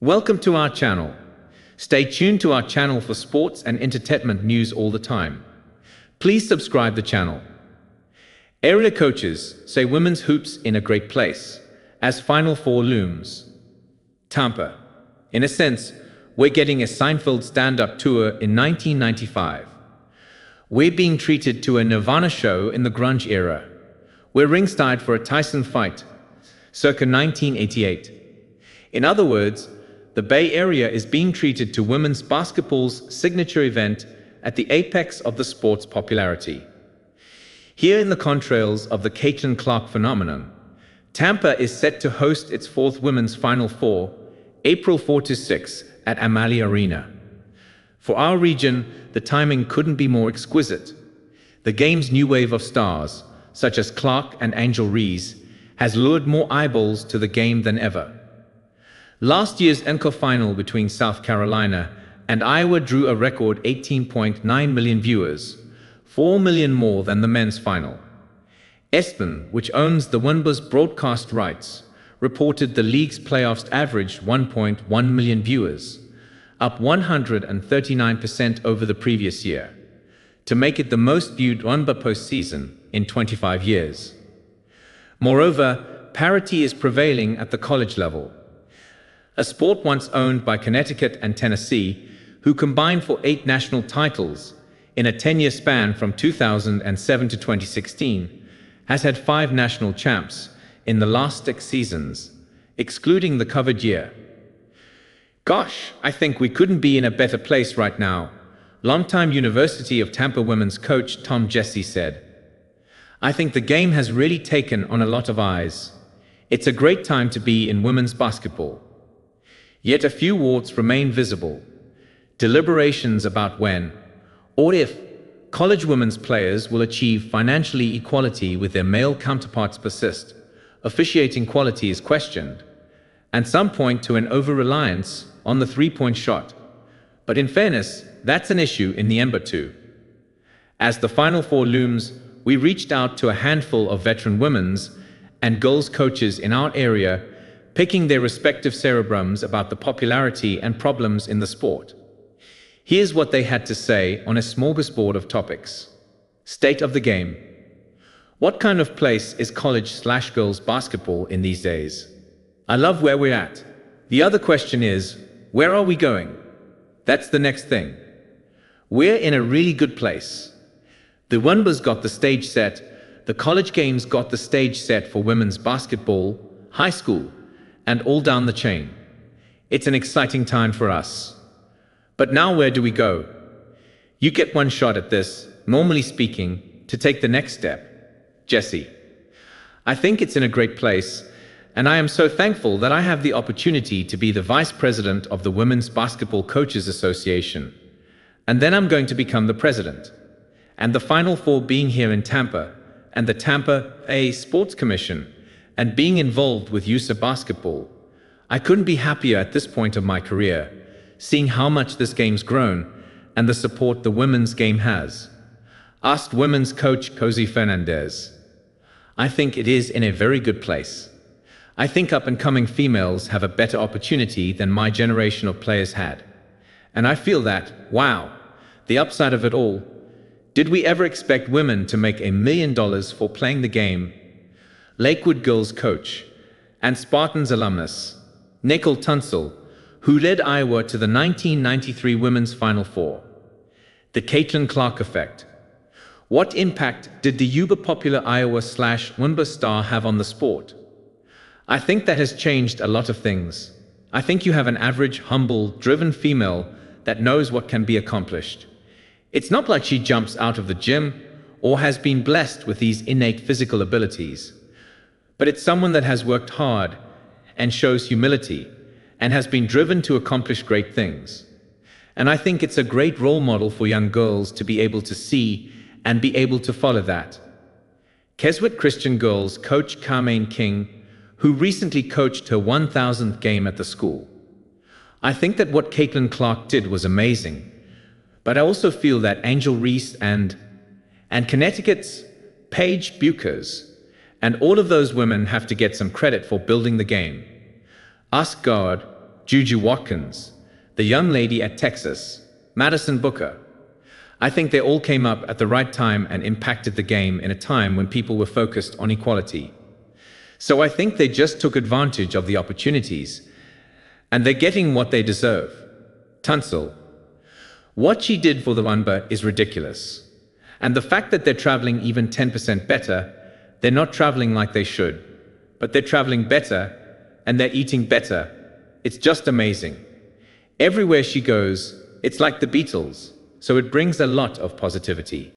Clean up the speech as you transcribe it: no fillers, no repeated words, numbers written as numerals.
Welcome to our channel. Stay tuned to our channel for sports and entertainment news all the time. Please subscribe the channel. Area coaches say women's hoops in a great place, as Final Four looms. Tampa. In a sense, we're getting a Seinfeld stand-up tour in 1995. We're being treated to a Nirvana show in the grunge era. We're ringside for a Tyson fight, circa 1988. In other words, the Bay Area is being treated to women's basketball's signature event at the apex of the sport's popularity. Here in the contrails of the Caitlin Clark phenomenon, Tampa is set to host its fourth women's Final Four, April 4 to 6, at Amalie Arena. For our region, the timing couldn't be more exquisite. The game's new wave of stars, such as Clark and Angel Reese, has lured more eyeballs to the game than ever. Last year's NCAA final between South Carolina and Iowa drew a record 18.9 million viewers, 4 million more than the men's final. ESPN, which owns the WNBA's broadcast rights, reported the league's playoffs averaged 1.1 million viewers, up 139% over the previous year, to make it the most viewed WNBA postseason in 25 years. Moreover, parity is prevailing at the college level. A sport once owned by Connecticut and Tennessee, who combined for 8 national titles in a 10-year span from 2007 to 2016, has had 5 national champs in the last 6 seasons, excluding the covered year. Gosh, I think we couldn't be in a better place right now, longtime University of Tampa women's coach Tom Jesse said. I think the game has really taken on a lot of eyes. It's a great time to be in women's basketball. Yet a few warts remain visible. Deliberations about when, or if, college women's players will achieve financial equality with their male counterparts persist. Officiating quality is questioned, and some point to an over-reliance on the three-point shot. But in fairness, that's an issue in the NBA too. As the Final Four looms, we reached out to a handful of veteran women's and girls coaches in our area, picking their respective cerebrums about the popularity and problems in the sport. Here's what they had to say on a smorgasbord of topics. State of the game. What kind of place is college/girls basketball in these days? I love where we're at. The other question is, where are we going? That's the next thing. We're in a really good place. The WNBA's got the stage set, the college games got the stage set for women's basketball, high school, and all down the chain. It's an exciting time for us. But now where do we go? You get one shot at this, normally speaking, to take the next step. Jesse. I think it's in a great place, and I am so thankful that I have the opportunity to be the vice president of the Women's Basketball Coaches Association. And then I'm going to become the president. And the Final Four being here in Tampa, and the Tampa A Sports Commission, and being involved with USA Basketball, I couldn't be happier at this point of my career, seeing how much this game's grown and the support the women's game has. Asked women's coach Cozy Fernandez. I think it is in a very good place. I think up-and-coming females have a better opportunity than my generation of players had. And I feel that, wow, the upside of it all. Did we ever expect women to make $1 million for playing the game? Lakewood girls coach and Spartans alumnus, Nicole Tunsil, who led Iowa to the 1993 Women's Final Four. The Caitlin Clark effect. What impact did the uber-popular Iowa/WNBA star have on the sport? I think that has changed a lot of things. I think you have an average, humble, driven female that knows what can be accomplished. It's not like she jumps out of the gym or has been blessed with these innate physical abilities. But it's someone that has worked hard and shows humility and has been driven to accomplish great things. And I think it's a great role model for young girls to be able to see and be able to follow that. Keswick Christian girls coach Carmine King, who recently coached her 1,000th game at the school. I think that what Caitlin Clark did was amazing, but I also feel that Angel Reese and Connecticut's Paige Buchers and all of those women have to get some credit for building the game. Ask God, Juju Watkins, the young lady at Texas, Madison Booker. I think they all came up at the right time and impacted the game in a time when people were focused on equality. So I think they just took advantage of the opportunities, and they're getting what they deserve. Tunsil. What she did for the Wanba is ridiculous. And the fact that they're traveling even 10% better, they're not traveling like they should, but they're traveling better, and they're eating better. It's just amazing. Everywhere she goes, it's like the Beatles, so it brings a lot of positivity.